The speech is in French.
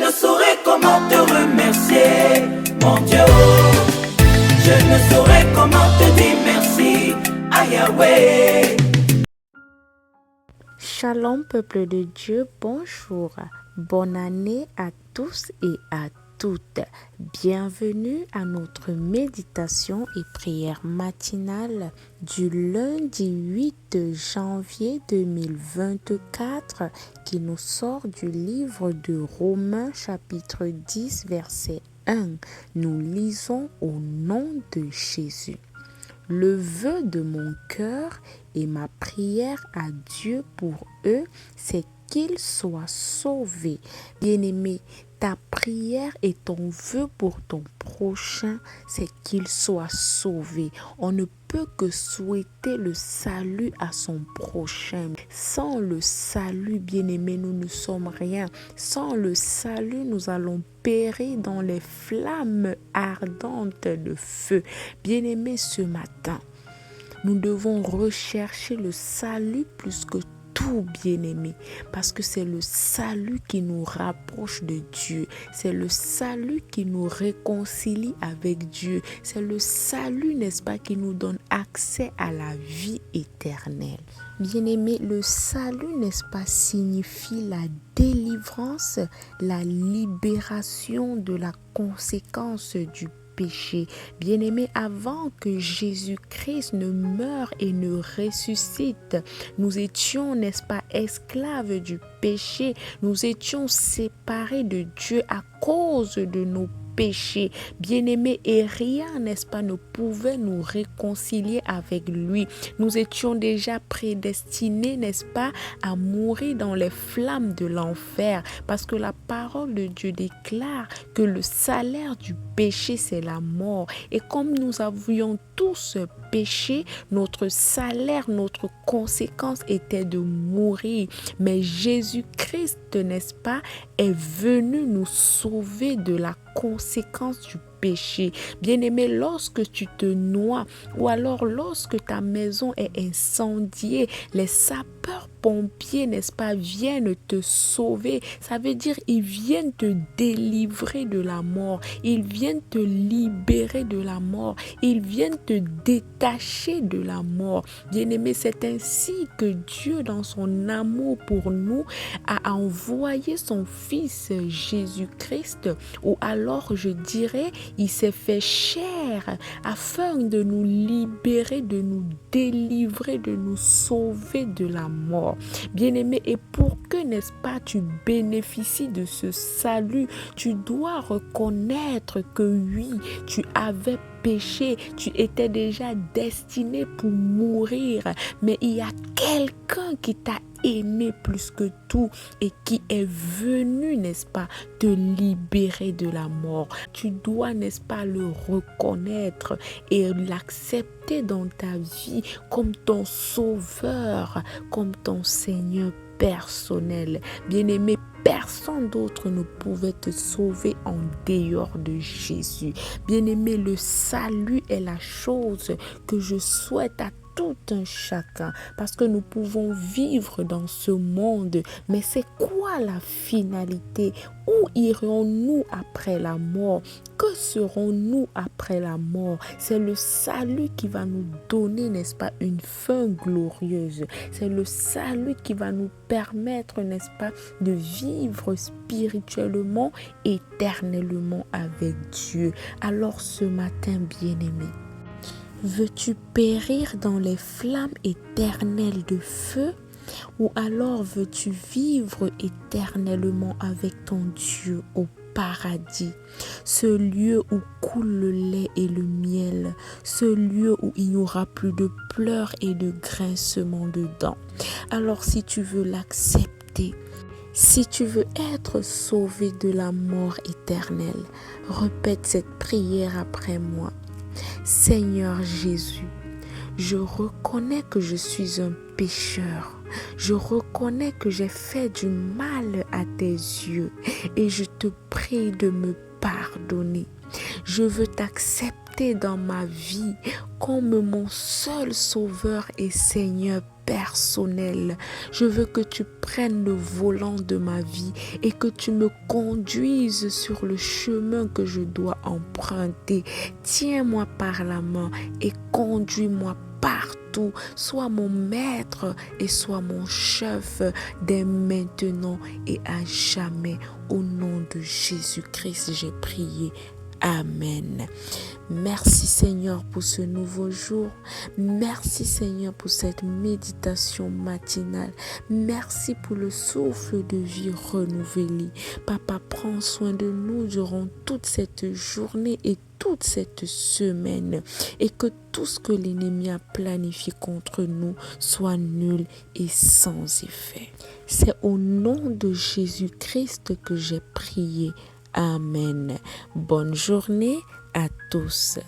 ne saurais comment te remercier, mon Dieu. Je ne saurais comment te dire merci, à Yahweh. Shalom peuple de Dieu, bonjour, bonne année à tous et à toutes. Bienvenue à notre méditation et prière matinale du lundi 8 janvier 2024 qui nous sort du livre de Romains chapitre 10 verset 1. Nous lisons au nom de Jésus. Le vœu de mon cœur et ma prière à Dieu pour eux, c'est qu'ils soient sauvés. Bien-aimé, ta prière et ton vœu pour ton prochain, c'est qu'il soit sauvé. On ne peut que souhaiter le salut à son prochain. Sans le salut, bien-aimé, nous ne sommes rien. Sans le salut, nous allons périr dans les flammes ardentes de feu. Bien-aimé, ce matin, nous devons rechercher le salut plus que tout, bien-aimé, parce que c'est le salut qui nous rapproche de Dieu. C'est le salut qui nous réconcilie avec Dieu. C'est le salut, n'est-ce pas, qui nous donne accès à la vie éternelle. Bien-aimé, le salut, n'est-ce pas, signifie la délivrance, la libération de la conséquence du péché. Bien-aimé, avant que Jésus-Christ ne meure et ne ressuscite, nous étions, n'est-ce pas, esclaves du péché. Nous étions séparés de Dieu à cause de nos péchés. Bien-aimé, et rien, n'est-ce pas, ne pouvait nous réconcilier avec lui. Nous étions déjà prédestinés, n'est-ce pas, à mourir dans les flammes de l'enfer, parce que la parole de Dieu déclare que le salaire du péché, c'est la mort. Et comme nous avions tous péché, notre salaire, notre conséquence était de mourir. Mais Jésus-Christ, n'est-ce pas, est venu nous sauver de la conséquence du péché. Bien-aimé, lorsque tu te noies ou alors lorsque ta maison est incendiée, les sapeurs-pompiers, n'est-ce pas, viennent te sauver. Ça veut dire ils viennent te délivrer de la mort. Ils viennent te libérer de la mort. Ils viennent te détacher de la mort. Bien-aimé, c'est ainsi que Dieu, dans son amour pour nous, a envoyé son Fils Jésus-Christ, ou alors je dirais, il s'est fait chair afin de nous libérer, de nous délivrer, de nous sauver de la mort. Bien-aimé, et pour que, n'est-ce pas, tu bénéficies de ce salut, tu dois reconnaître que oui, tu avais péché, tu étais déjà destiné pour mourir, mais il y a quelqu'un qui t'a aimé plus que tout et qui est venu, n'est-ce pas, te libérer de la mort. Tu dois, n'est-ce pas, le reconnaître et l'accepter dans ta vie comme ton sauveur, comme ton Seigneur personnel. Bien-aimé, personne d'autre ne pouvait te sauver en dehors de Jésus. Bien-aimé, le salut est la chose que je souhaite à tout un chacun, parce que nous pouvons vivre dans ce monde, mais c'est quoi la finalité? Où irons-nous après la mort? Que serons-nous après la mort? C'est le salut qui va nous donner, n'est-ce pas, une fin glorieuse. C'est le salut qui va nous permettre, n'est-ce pas, de vivre spirituellement, éternellement avec Dieu. Alors ce matin, bien-aimé, veux-tu périr dans les flammes éternelles de feu, ou alors veux-tu vivre éternellement avec ton Dieu au paradis, ce lieu où coule le lait et le miel, ce lieu où il n'y aura plus de pleurs et de grincements de dents? Alors si tu veux l'accepter, si tu veux être sauvé de la mort éternelle, répète cette prière après moi. Seigneur Jésus, je reconnais que je suis un pécheur. Je reconnais que j'ai fait du mal à tes yeux et je te prie de me pardonner. Je veux t'accepter t'accepter dans ma vie comme mon seul sauveur et Seigneur personnel. Je veux que tu prennes le volant de ma vie et que tu me conduises sur le chemin que je dois emprunter. Tiens-moi par la main et conduis-moi partout. Sois mon maître et sois mon chef dès maintenant et à jamais. Au nom de Jésus-Christ, j'ai prié. Amen. Merci Seigneur pour ce nouveau jour. Merci Seigneur pour cette méditation matinale. Merci pour le souffle de vie renouvelé. Papa, prends soin de nous durant toute cette journée et toute cette semaine et que tout ce que l'ennemi a planifié contre nous soit nul et sans effet. C'est au nom de Jésus-Christ que j'ai prié. Amen. Bonne journée à tous.